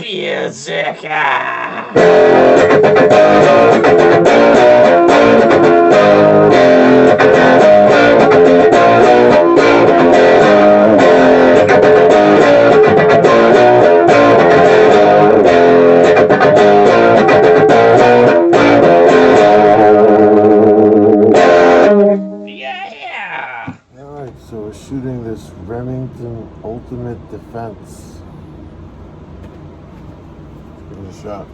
music. Yeah. Alright, so we're shooting this Remington Ultimate Defense. Let's give it a shot.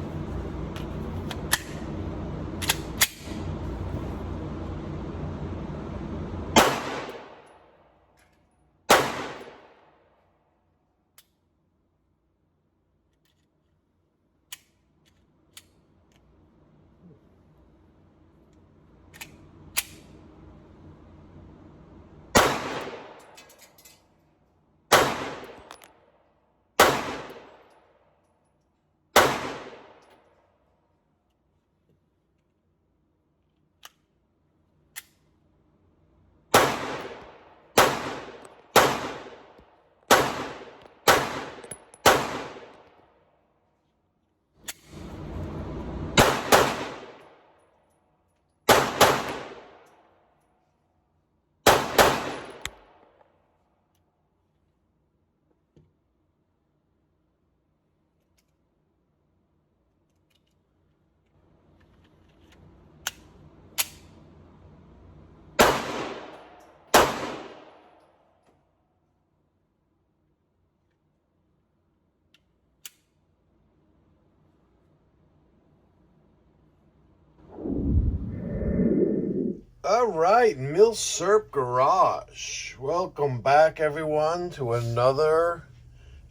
All right, Milsurp Garage. Welcome back, everyone, to another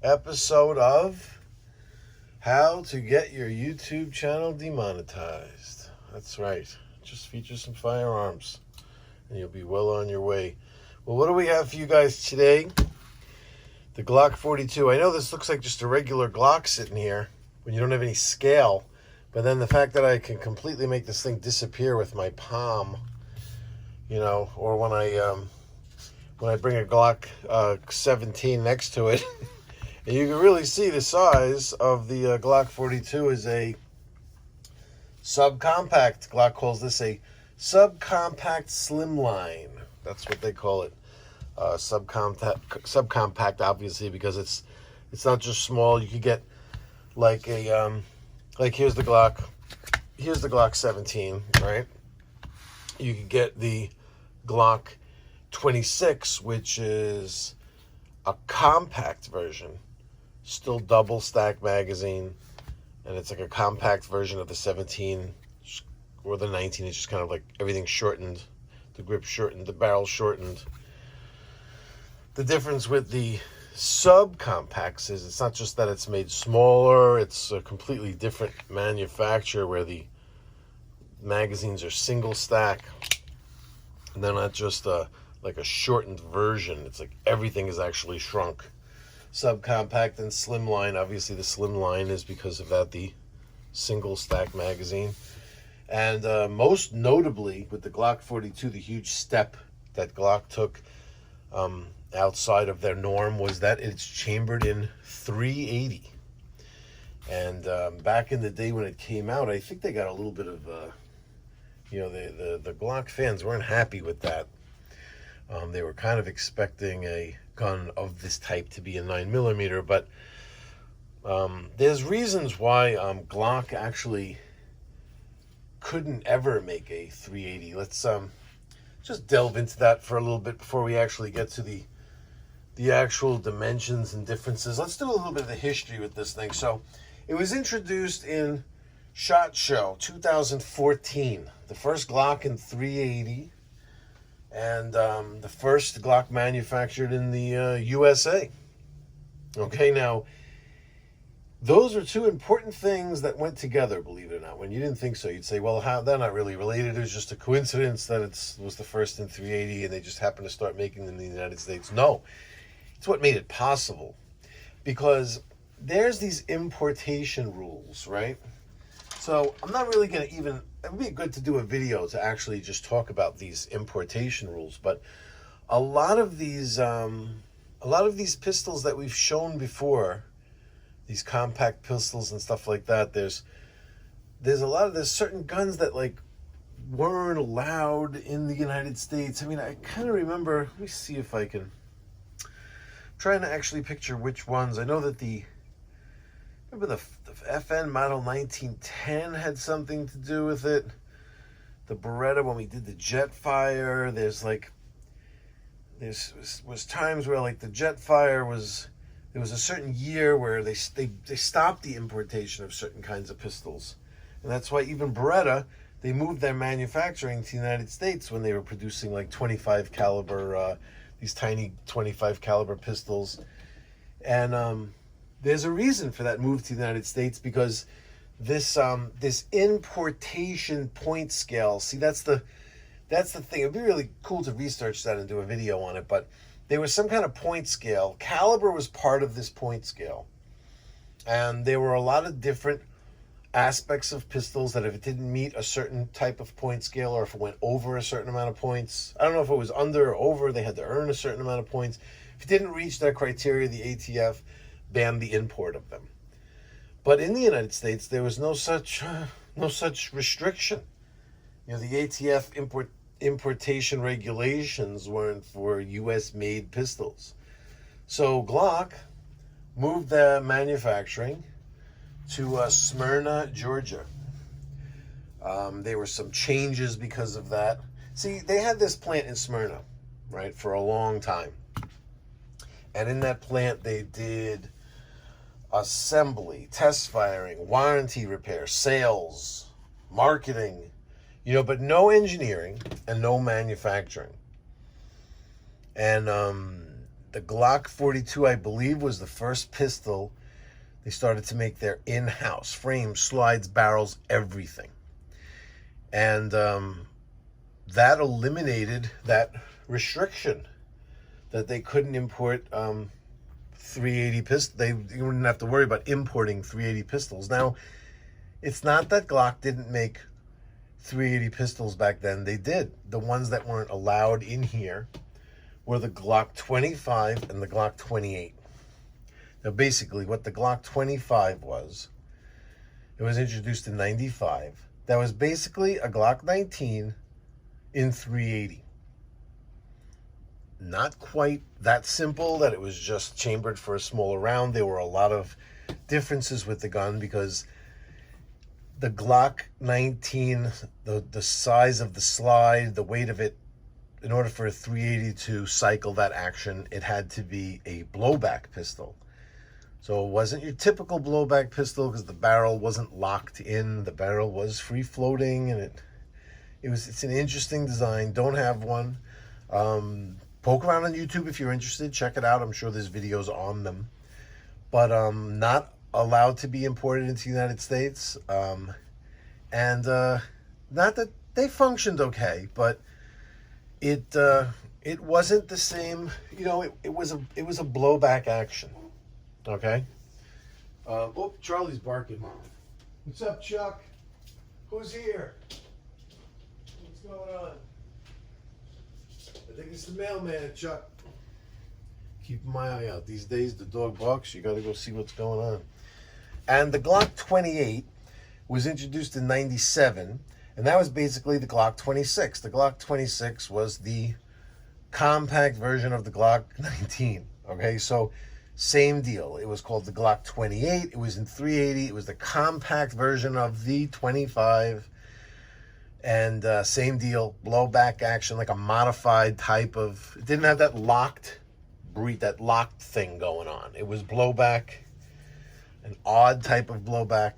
episode of How to Get Your YouTube Channel Demonetized. That's right. Just feature some firearms, and you'll be well on your way. Well, what do we have for you guys today? The Glock 42. I know this looks like just a regular Glock sitting here when you don't have any scale, but then the fact that I can completely make this thing disappear with my palm, you know, or when I bring a Glock 17 next to it, and you can really see the size of the Glock 42 is a subcompact. Glock calls this a subcompact slimline. That's what they call it. Subcompact, obviously, because it's not just small. You could get like a here's the Glock 17, right? You could get the Glock 26, which is a compact version, still double stack magazine, and it's like a compact version of the 17 or the 19. It's just kind of like everything shortened, the grip shortened, the barrel shortened. The difference with the subcompacts is it's not just that it's made smaller, it's a completely different manufacturer where the magazines are single stack. And they're not just like a shortened version. It's like everything is actually shrunk. Subcompact and slimline. Obviously, the slimline is because of that, the single stack magazine. And most notably, with the Glock 42, the huge step that Glock took outside of their norm was that it's chambered in 380. And back in the day when it came out, I think they got a little bit of... the Glock fans weren't happy with that. They were kind of expecting a gun of this type to be a 9mm, but there's reasons why Glock actually couldn't ever make a 380. Let's just delve into that for a little bit before we actually get to the actual dimensions and differences. Let's do a little bit of the history with this thing. So it was introduced in SHOT Show 2014, the first Glock in 380, and the first Glock manufactured in the USA. Okay, now those are two important things that went together, believe it or not. When you didn't think so, you'd say, well, how they're not really related. It was just a coincidence that it was the first in 380 and they just happened to start making them in the United States. No, it's what made it possible, because there's these importation rules, right? So I'm not really going to it would be good to do a video to actually just talk about these importation rules, but a lot of these pistols that we've shown before, these compact pistols and stuff like that. There's certain guns that like weren't allowed in the United States. I mean, I kind of remember, let me see if I can, I'm trying to actually picture which ones. I know that remember the FN model 1910 had something to do with it. The Beretta, when we did the Jetfire, was times where like the Jetfire there was a certain year where they stopped the importation of certain kinds of pistols. And that's why even Beretta, they moved their manufacturing to the United States when they were producing like 25 caliber, these tiny 25 caliber pistols. And there's a reason for that move to the United States, because this importation point scale, see, that's the thing. It'd be really cool to research that and do a video on it, but there was some kind of point scale. Caliber was part of this point scale. And there were a lot of different aspects of pistols that if it didn't meet a certain type of point scale, or if it went over a certain amount of points, I don't know if it was under or over, they had to earn a certain amount of points. If it didn't reach that criteria, the ATF banned the import of them. But in the United States, there was no such restriction. You know, the ATF importation regulations weren't for U.S. made pistols. So Glock moved their manufacturing to Smyrna, Georgia. There were some changes because of that. See, they had this plant in Smyrna, right, for a long time. And in that plant, they did assembly, test firing, warranty repair, sales, marketing, you know, but no engineering and no manufacturing. And the Glock 42, I believe, was the first pistol they started to make their in-house frames, slides, barrels, everything. And that eliminated that restriction that they couldn't import 380 pistols. You wouldn't have to worry about importing 380 pistols. Now, it's not that Glock didn't make 380 pistols back then. They did. The ones that weren't allowed in here were the Glock 25 and the Glock 28. Now, basically, what the Glock 25 was, it was introduced in 95. That was basically a Glock 19 in 380. Not quite that simple, that it was just chambered for a smaller round. There were a lot of differences with the gun, because the Glock 19, the size of the slide, the weight of it, in order for a 380 to cycle that action, it had to be a blowback pistol. So it wasn't your typical blowback pistol, because the barrel wasn't locked in. The barrel was free floating, and it's an interesting design. Don't have one. Poke around on YouTube if you're interested. Check it out. I'm sure there's videos on them. But not allowed to be imported into the United States. And not that they functioned okay, but it wasn't the same. You know, it was a blowback action. Okay. Oh, Charlie's barking. What's up, Chuck? Who's here? What's going on? I think it's the mailman, Chuck. Keep my eye out. These days, the dog barks. You got to go see what's going on. And the Glock 28 was introduced in 97, and that was basically the Glock 26. The Glock 26 was the compact version of the Glock 19. Okay, so same deal. It was called the Glock 28. It was in 380. It was the compact version of the 25. And same deal, blowback action, like a modified type of, it didn't have that locked thing going on. It was blowback, an odd type of blowback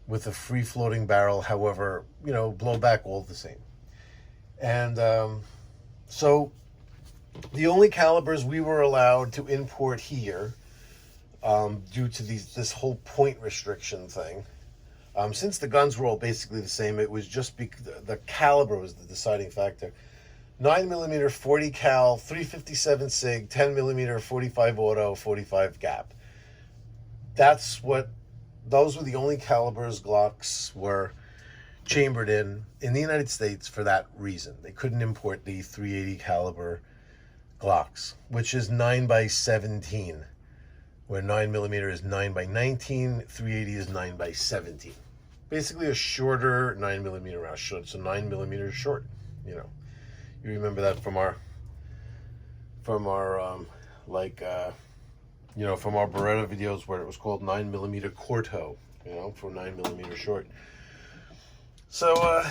with a free floating barrel. However, you know, blowback all the same. And so the only calibers we were allowed to import here, due to this whole point restriction thing, since the guns were all basically the same, it was just the caliber was the deciding factor. 9mm 40 cal, 357 SIG, 10mm 45 auto, 45 gap. Those were the only calibers Glocks were chambered in the United States for that reason. They couldn't import the 380 caliber Glocks, which is 9x17. where 9mm is 9x19, 380 is 9x17. Basically a shorter 9mm round. So 9mm short. You know, you remember that from our you know, from our Beretta videos where it was called 9mm Corto, you know, for 9mm short. So, all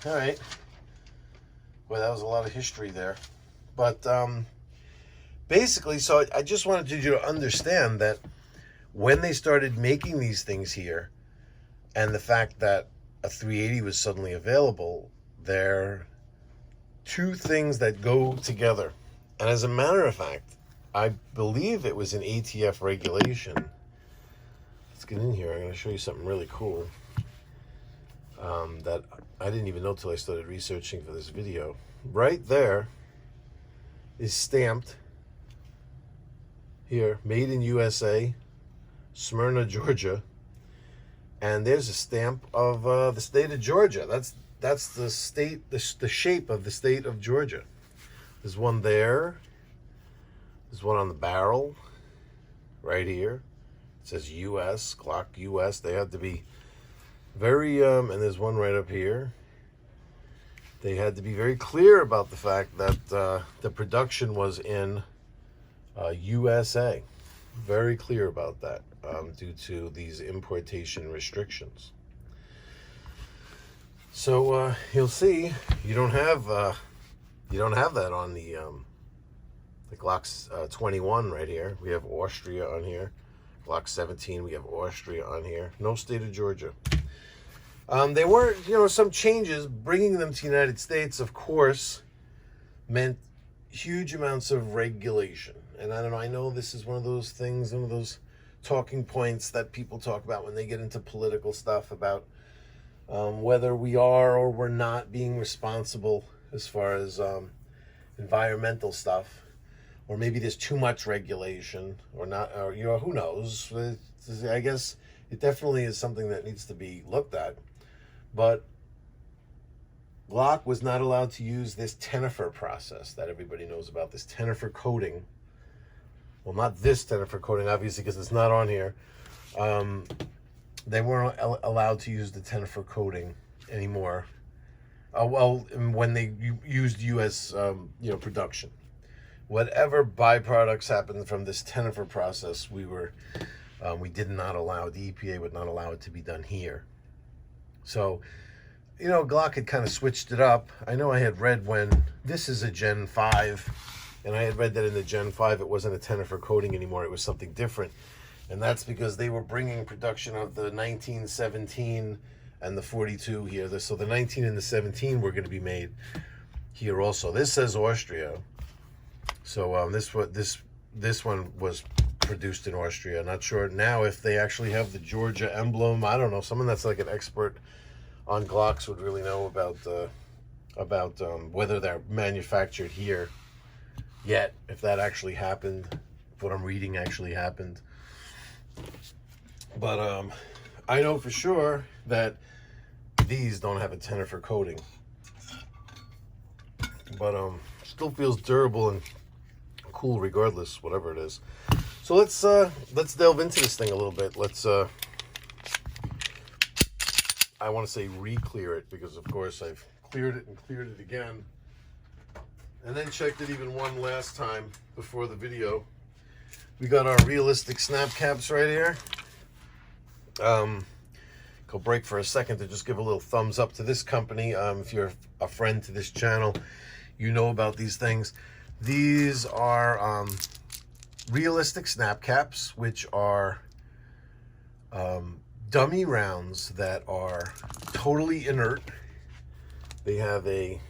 right. Well, that was a lot of history there. But basically, so I just wanted you to understand that when they started making these things here, and the fact that a 380 was suddenly available, they're two things that go together. And as a matter of fact, I believe it was an ATF regulation. Let's get in here. I'm going to show you something really cool that I didn't even know till I started researching for this video. Right there is stamped here, made in USA, Smyrna, Georgia. And there's a stamp of the state of Georgia. That's the state, the shape of the state of Georgia. There's one there. There's one on the barrel right here. It says US, Glock US. They had to be very, and there's one right up here. They had to be very clear about the fact that the production was in USA. Very clear about that due to these importation restrictions. So you'll see you don't have that on the Glock 21 right here. We have Austria on here. Glock 17, we have Austria on here. No state of Georgia. There were, you know, some changes. Bringing them to the United States, of course, meant huge amounts of regulation. And I don't know, I know this is one of those things, one of those talking points that people talk about when they get into political stuff about whether we are or we're not being responsible as far as environmental stuff. Or maybe there's too much regulation, or not, or, you know, who knows? I guess it definitely is something that needs to be looked at. But Glock was not allowed to use this Tennifer process that everybody knows about, this Tennifer coating. Well, not this Tennifer coating, obviously, because it's not on here. They weren't allowed to use the Tennifer coating anymore. Well, when they used U.S. You know, production. Whatever byproducts happened from this Tennifer process, we did not allow, the EPA would not allow it to be done here. So, you know, Glock had kind of switched it up. I know I had read when, this is a Gen 5, and I had read that in the Gen 5 it wasn't a Tennifer coating anymore, it was something different. And that's because they were bringing production of the 1917 and the 42 here. So the 19 and the 17 were going to be made here also. This says Austria. So this one was produced in Austria. Not sure now if they actually have the Georgia emblem. I don't know. Someone that's like an expert on Glocks would really know about whether they're manufactured here yet. If that actually happened, if what I'm reading actually happened. But I know for sure that these don't have a Tennifer coating. But still feels durable and cool regardless, whatever it is. So let's delve into this thing a little bit. Let's I want to say re-clear it, because of course I've cleared it and cleared it again, and then checked it even one last time before the video. We got our realistic snap caps right here. Go break for a second to just give a little thumbs up to this company. If you're a friend to this channel, you know about these things. These are realistic snap caps, which are dummy rounds that are totally inert. They have a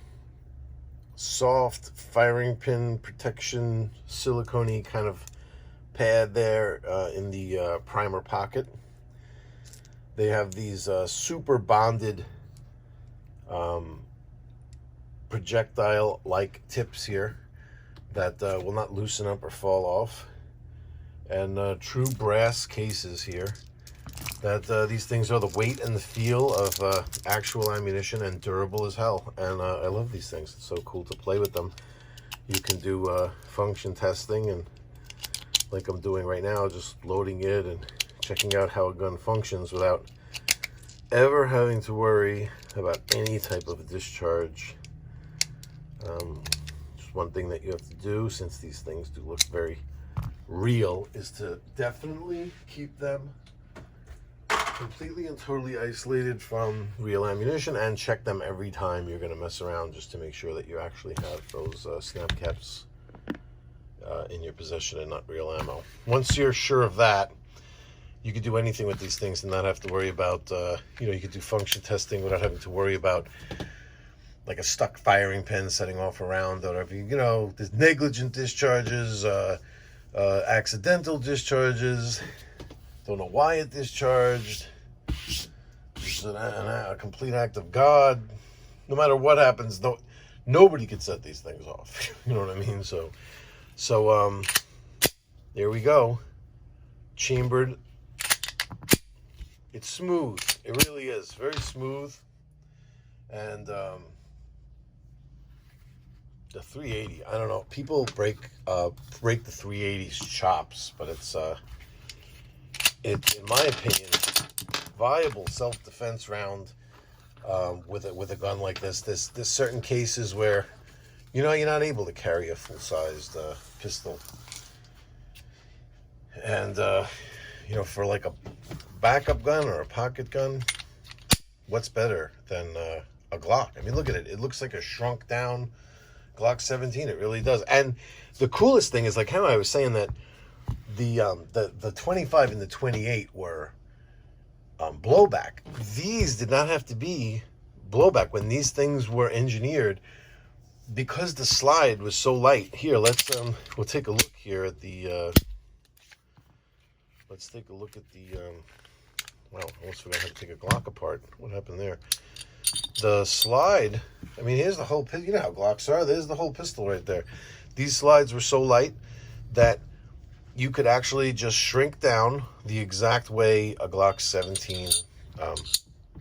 soft firing pin protection, silicone-y kind of pad there in the primer pocket. They have these super bonded projectile-like tips here that will not loosen up or fall off, and true brass cases here. That these things are the weight and the feel of actual ammunition, and durable as hell. And I love these things. It's so cool to play with them. You can do function testing and like I'm doing right now, just loading it and checking out how a gun functions without ever having to worry about any type of discharge. Just one thing that you have to do, since these things do look very real, is to definitely keep them completely and totally isolated from real ammunition, and check them every time you're going to mess around, just to make sure that you actually have those snap caps in your possession and not real ammo. Once you're sure of that, you could do anything with these things and not have to worry about, you could do function testing without having to worry about like a stuck firing pin setting off a round, or if there's negligent discharges, accidental discharges, don't know why it discharged. It's a complete act of God. No matter what happens, nobody could set these things off. You know what I mean? So there we go. Chambered. It's smooth. It really is very smooth. And the 380. I don't know. People break the 380's chops, but it's in my opinion, viable self-defense round with a gun like this. There's certain cases where you're not able to carry a full-sized pistol, and for like a backup gun or a pocket gun, what's better than a Glock? I mean, look at it. It looks like a shrunk down Glock 17. It really does. And the coolest thing is, like how I was saying that the 25 and the 28 were blowback. These did not have to be blowback when these things were engineered, because the slide was so light. Here, we'll take a look here at the let's take a look at the wow, I almost forgot how to take a Glock apart. What happened there? The slide, I mean, here's the whole pistol. You know how Glocks are. There's the whole pistol right there. These slides were so light that you could actually just shrink down the exact way a Glock 17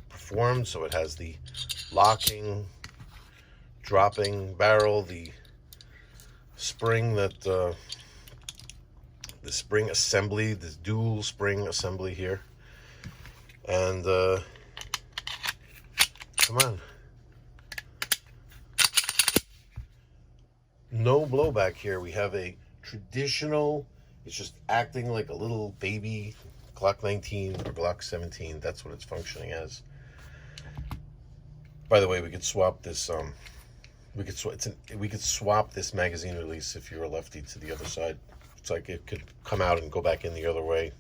performed. So it has the locking, dropping barrel, the spring the spring assembly, this dual spring assembly here. And come on. No blowback here. We have a traditional, it's just acting like a little baby Glock 19 or Glock 17. That's what it's functioning as. By the way, we could swap this we could swap this magazine release if you're a lefty to the other side. It's like it could come out and go back in the other way.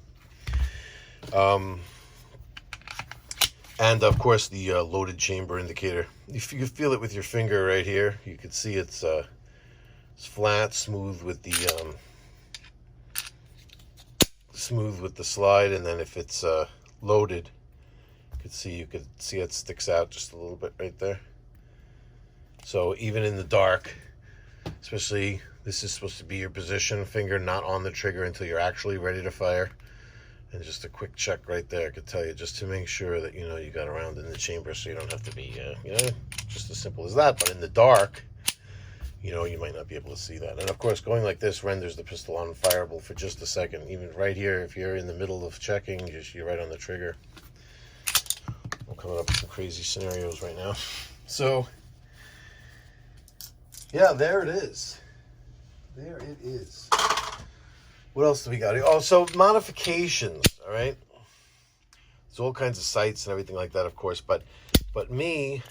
And of course the loaded chamber indicator. If you feel it with your finger right here, you can see it's flat, smooth with the slide, and then if it's loaded, you could see it sticks out just a little bit right there. So even in the dark, especially, this is supposed to be your position, finger not on the trigger until you're actually ready to fire. And just a quick check right there could tell you, just to make sure that you got a round in the chamber, so you don't have to be just as simple as that. But in the dark, you might not be able to see that. And of course, going like this renders the pistol unfireable for just a second. Even right here, if you're in the middle of checking, you're right on the trigger. I'm coming up with some crazy scenarios right now. So yeah, there it is. There it is. What else do we got? Oh, so modifications, all right? There's all kinds of sites and everything like that, of course, but me,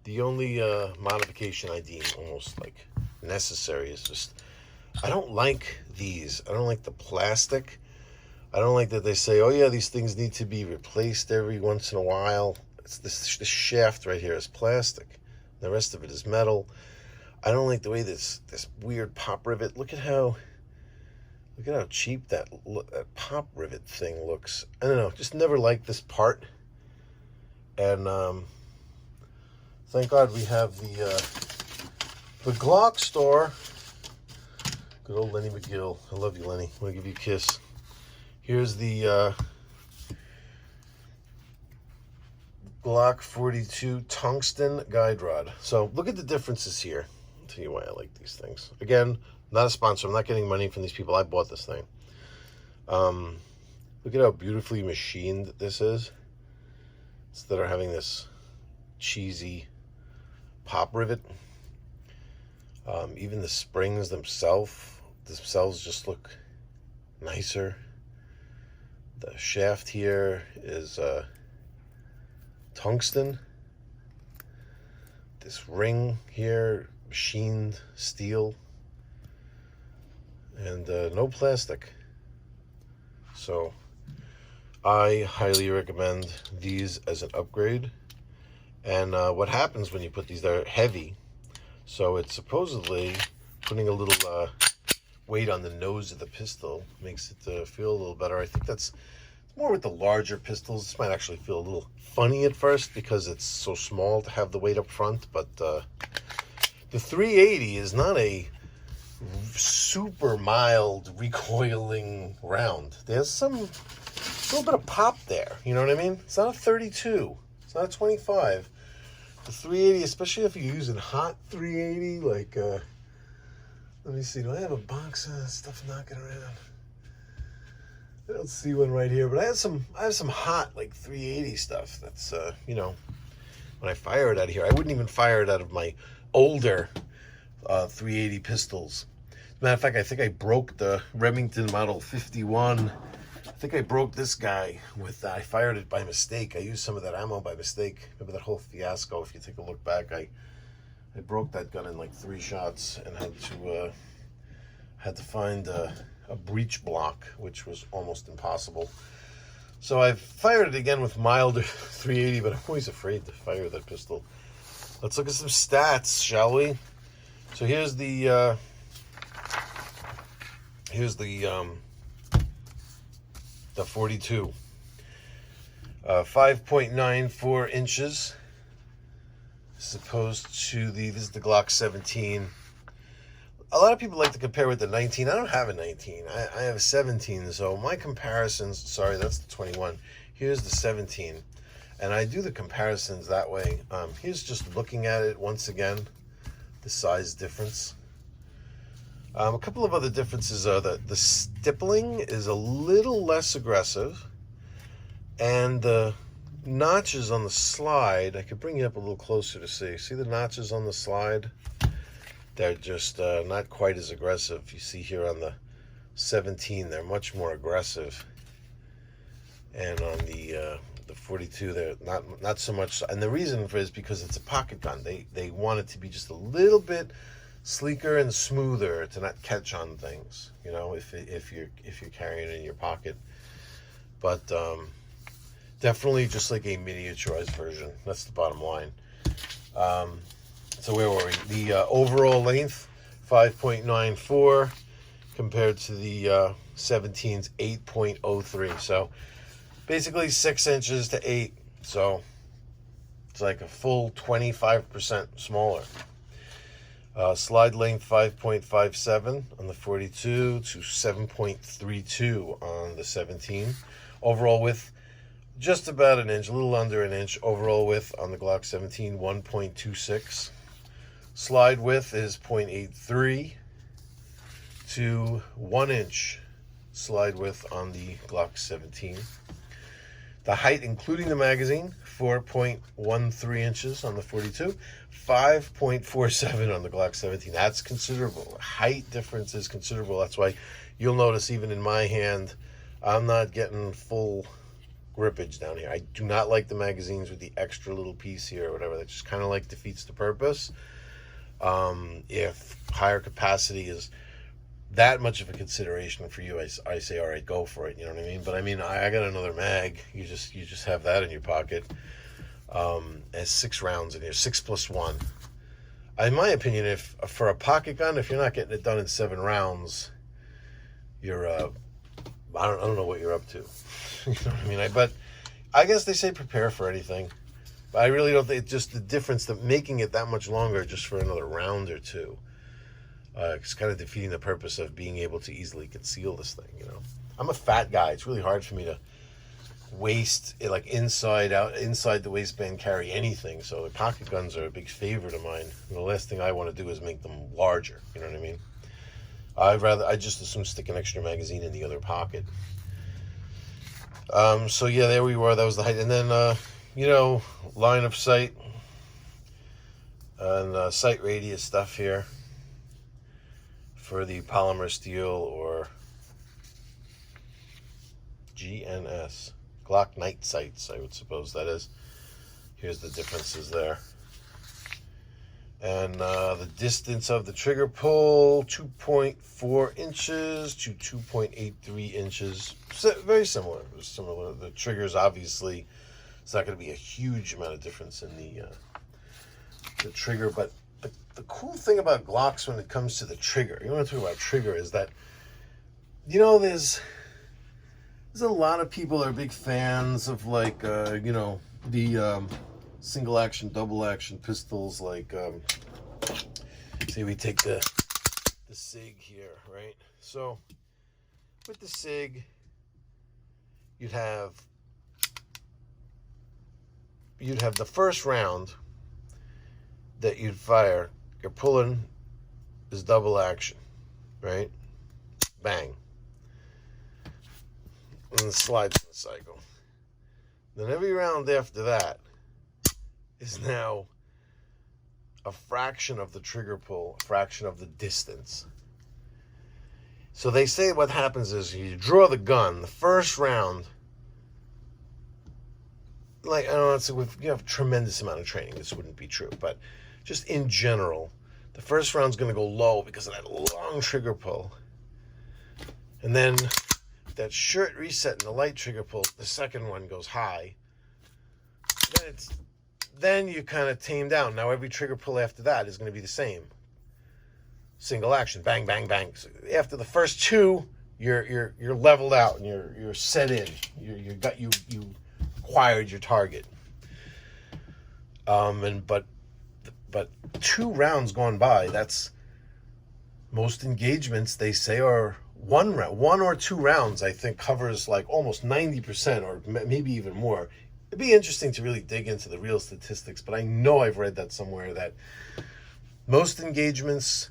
the only modification I deem almost like necessary is just, I don't like these. I don't like the plastic. I don't like that they say, oh yeah, these things need to be replaced every once in a while. It's this shaft right here is plastic. The rest of it is metal. I don't like the way this weird pop rivet. Look at how cheap that pop rivet thing looks. I don't know. Just never liked this part. And thank God we have the Glock store. Good old Lenny McGill. I love you, Lenny. I want to give you a kiss. Here's the Glock 42 tungsten guide rod. So look at the differences here. I'll tell you why I like these things. Again, Not a sponsor. I'm not getting money from these people. I bought this thing. Look at how beautifully machined this is. Instead of having this cheesy pop rivet. Even the springs themselves just look nicer. The shaft here is tungsten. This ring here, machined steel. And no plastic. So I highly recommend these as an upgrade. And what happens when you put these, they're heavy. So it's supposedly putting a little weight on the nose of the pistol makes it feel a little better. I think that's more with the larger pistols. This might actually feel a little funny at first because it's so small to have the weight up front. But the 380 is not a super mild recoiling round. There's a little bit of pop there. You know what I mean? It's not a 32. It's not a 25. The 380, especially if you're using hot 380, like, let me see, do I have a box of stuff knocking around? I don't see one right here, but I have some hot, like, 380 stuff. That's, you know, when I fire it out of here, I wouldn't even fire it out of my older 380 pistols. As a matter of fact, I think I broke the Remington Model 51. I think I broke this guy with, I fired it by mistake. I used some of that ammo by mistake. Remember that whole fiasco? If you take a look back, I broke that gun in like 3 shots and had to find a breech block, which was almost impossible. So I fired it again with milder 380, but I'm always afraid to fire that pistol. Let's look at some stats, shall we? So here's the 42, 5.94 inches, as opposed to this is the Glock 17. A lot of people like to compare with the 19. I don't have a 19. I have a 17. So my comparisons, sorry, that's the 21. Here's the 17. And I do the comparisons that way. Here's just looking at it once again, the size difference. A couple of other differences are that the stippling is a little less aggressive, and the notches on the slide, I could bring you up a little closer to see. See the notches on the slide? They're just not quite as aggressive. You see here on the 17, they're much more aggressive. And on the 42, they're not so much. And the reason for it is because it's a pocket gun. They want it to be just a little bit sleeker and smoother to not catch on things, you know, if you're carrying it in your pocket. But definitely just like a miniaturized version. That's the bottom line. So where were we? The overall length, 5.94 compared to the 17's 8.03. So basically 6 inches to 8. So it's like a full 25% smaller. Slide length 5.57 on the 42 to 7.32 on the 17. Overall width just about an inch, a little under an inch. Overall width on the Glock 17, 1.26. Slide width is 0.83 to 1 inch slide width on the Glock 17. The height, including the magazine, 4.13 inches on the 42, 5.47 on the Glock 17. That's considerable. Height difference is considerable. That's why you'll notice even in my hand, I'm not getting full grippage down here. I do not like the magazines with the extra little piece here or whatever. That just kind of like defeats the purpose. If higher capacity is that much of a consideration for you, I say, all right, go for it. You know what I mean? But I mean, I got another mag. You just have that in your pocket. As 6 rounds in here, 6 plus 1. In my opinion, if for a pocket gun, if you're not getting it done in 7 rounds, you're I don't know what you're up to. You know what I mean? But I guess they say prepare for anything. But I really don't think it's just the difference that making it that much longer just for another round or two. It's kind of defeating the purpose of being able to easily conceal this thing, you know. I'm a fat guy. It's really hard for me to waist, like inside the waistband, carry anything. So the pocket guns are a big favorite of mine. And the last thing I want to do is make them larger. You know what I mean? I just assume stick an extra magazine in the other pocket. So yeah, there we were. That was the height. And then, you know, line of sight and sight radius stuff here for the polymer steel, or GNS, Glock night sights, I would suppose that is. Here's the differences there. And the distance of the trigger pull, 2.4 inches to 2.83 inches. So very similar. The triggers, obviously, it's not going to be a huge amount of difference in the trigger. But the cool thing about Glocks when it comes to the trigger, you want to talk about trigger, is that, you know, there's a lot of people are big fans of, like, you know, the single action, double action pistols, like, say we take the SIG here, right? So with the SIG, you'd have the first round that you'd fire, you're pulling is double action, right? Bang. And it slides in the cycle. Then every round after that is now a fraction of the trigger pull, a fraction of the distance. So they say what happens is you draw the gun, the first round, like, I don't know, so if you have a tremendous amount of training, this wouldn't be true, but just in general, the first round's going to go low because of that long trigger pull. And then that short reset in the light trigger pull, the second one goes high. Then you kind of tame down. Now every trigger pull after that is going to be the same. Single action, bang, bang, bang. So after the first two, you're leveled out and you're set in. You acquired your target. But 2 rounds gone by, that's most engagements they say are 1 round, 1 or 2 rounds. I think covers like almost 90% or maybe even more. It'd be interesting to really dig into the real statistics, but I know I've read that somewhere, that most engagements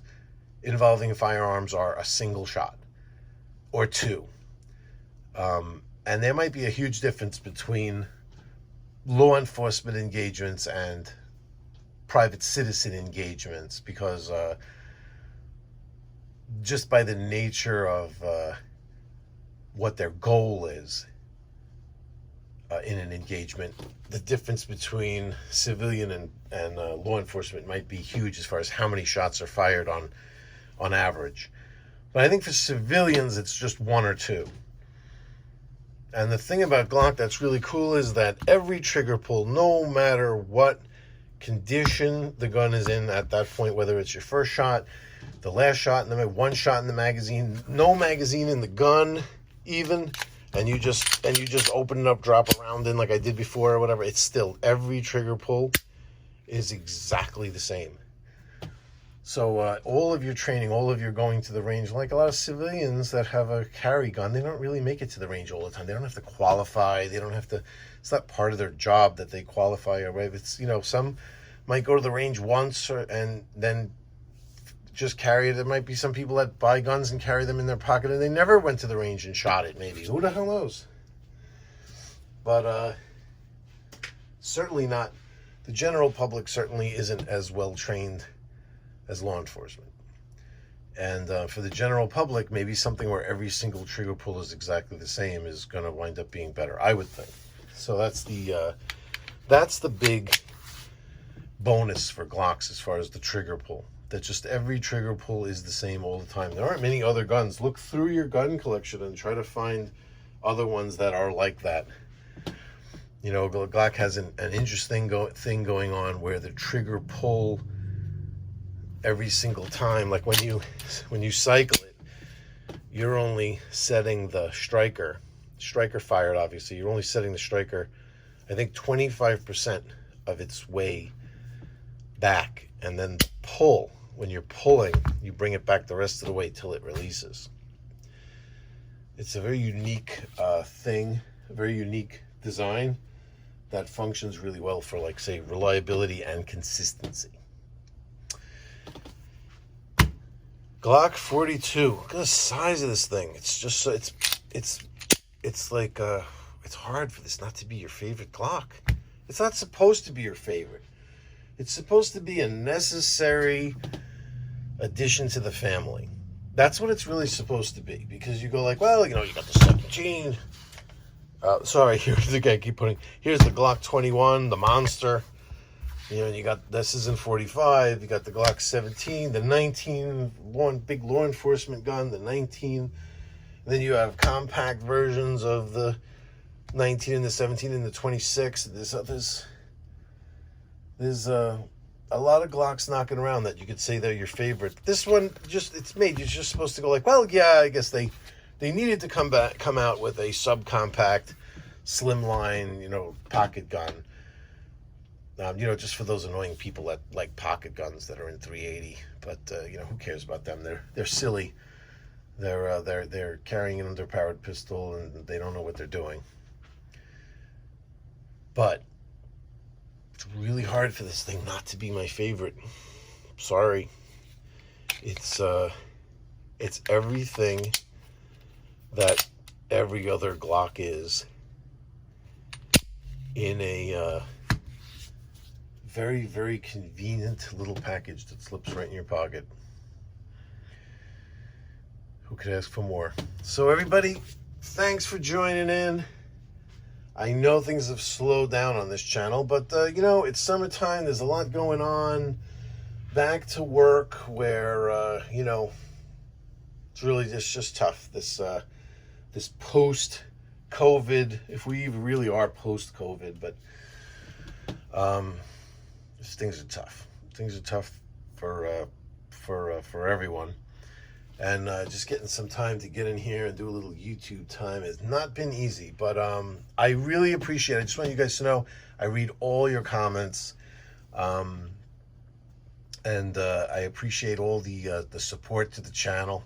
involving firearms are a single shot or 2. And there might be a huge difference between law enforcement engagements and private citizen engagements, because just by the nature of what their goal is, in an engagement, the difference between civilian and law enforcement might be huge as far as how many shots are fired on average. But I think for civilians, it's just 1 or 2. And the thing about Glock that's really cool is that every trigger pull, no matter what condition the gun is in at that point, whether it's your first shot, the last shot, and then 1 shot in the magazine, no magazine in the gun even, and you just open it up, drop a round in like I did before or whatever, it's still, every trigger pull is exactly the same. So all of your training, all of your going to the range, like a lot of civilians that have a carry gun, they don't really make it to the range all the time. They don't have to qualify. They don't have to, it's not part of their job that they qualify or whatever. It's, you know, some might go to the range once and then just carry it. There might be some people that buy guns and carry them in their pocket and they never went to the range and shot it, maybe. Who the hell knows? But certainly not, the general public certainly isn't as well trained as law enforcement. And for the general public, maybe something where every single trigger pull is exactly the same is going to wind up being better, I would think. So that's the big bonus for Glocks as far as the trigger pull. That just every trigger pull is the same all the time. There aren't many other guns. Look through your gun collection and try to find other ones that are like that. You know, Glock has an interesting thing going on where the trigger pull every single time, like when you cycle it, you're only setting the striker fired, obviously. You're only setting the striker, I think, 25% of its way back, and then the pull, when you're pulling, you bring it back the rest of the way till it releases. It's a very unique thing, a very unique design that functions really well for, like, say, reliability and consistency. Glock 42. Look at the size of this thing. It's just so it's like it's hard for this not to be your favorite Glock. It's not supposed to be your favorite. It's supposed to be a necessary addition to the family. That's what it's really supposed to be, because you go like, well, you know, you got the 17. Sorry, here's the guy keep putting. Here's the Glock 21, the monster. You know, and you got, this is in 45. You got the Glock 17, the 19, big law enforcement gun, the 19. And then you have compact versions of the 19 and the 17 and the 26. There's a lot of Glocks knocking around that you could say they're your favorite. This one, it's made. You're just supposed to go like, well, yeah, I guess they needed to come out with a subcompact, slimline, you know, pocket gun. You know, just for those annoying people that like pocket guns that are in 380. But you know, who cares about them? They're silly. They're carrying an underpowered pistol and they don't know what they're doing. But it's really hard for this thing not to be my favorite. Sorry. It's everything that every other Glock is in a very, very convenient little package that slips right in your pocket. Who could ask for more? So everybody, thanks for joining in. I know things have slowed down on this channel, but you know, it's summertime. There's a lot going on. Back to work, where you know, it's really just tough. This post-COVID, if we even really are post-COVID, but things are tough. Things are tough for everyone. And just getting some time to get in here and do a little YouTube time has not been easy. But I really appreciate it. I just want you guys to know I read all your comments. And I appreciate all the support to the channel.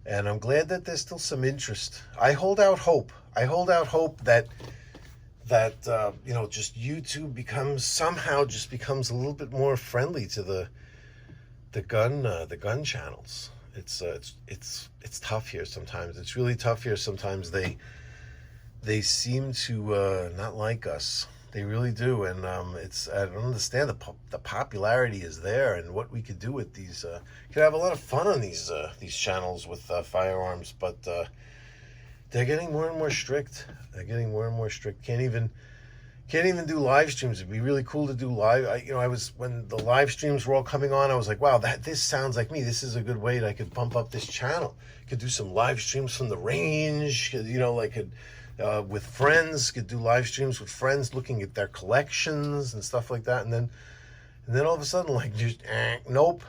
And I'm glad that there's still some interest. I hold out hope. I hold out hope that you know, just YouTube becomes a little bit more friendly to the gun channels. It's tough here sometimes. It's really tough here sometimes. They seem to not like us. They really do, and I don't understand. The popularity is there, and what we could do with these. You could have a lot of fun on these channels with Firearms, but they're getting more and more strict. They're getting more and more strict. Can't even do live streams. It'd be really cool to do live. When the live streams were all coming on, I was like, wow, this sounds like me. This is a good way that I could bump up this channel. Could do some live streams from the range. You know, with friends. Could do live streams with friends, looking at their collections and stuff like that. And then all of a sudden, like, just nope.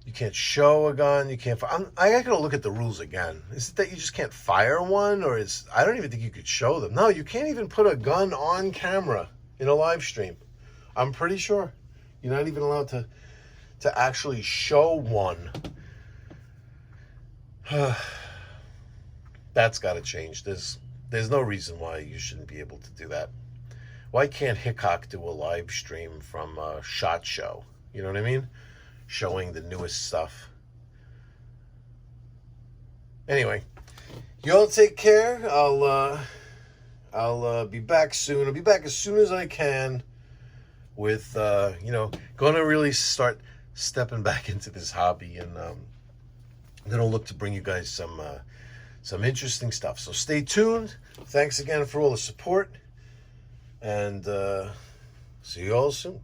You can't show a gun. You can't. I gotta look at the rules again. Is it that you just can't fire one, or I don't even think you could show them. No, you can't even put a gun on camera in a live stream. I'm pretty sure you're not even allowed to actually show one. That's got to change. There's no reason why you shouldn't be able to do that. Why can't Hickok do a live stream from SHOT Show? You know what I mean? Showing the newest stuff. Anyway, you all take care. I'll be back soon. I'll be back as soon as I can with you know, going to really start stepping back into this hobby, and then I'll look to bring you guys some interesting stuff. So stay tuned. Thanks again for all the support, and see you all soon.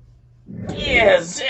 Yes.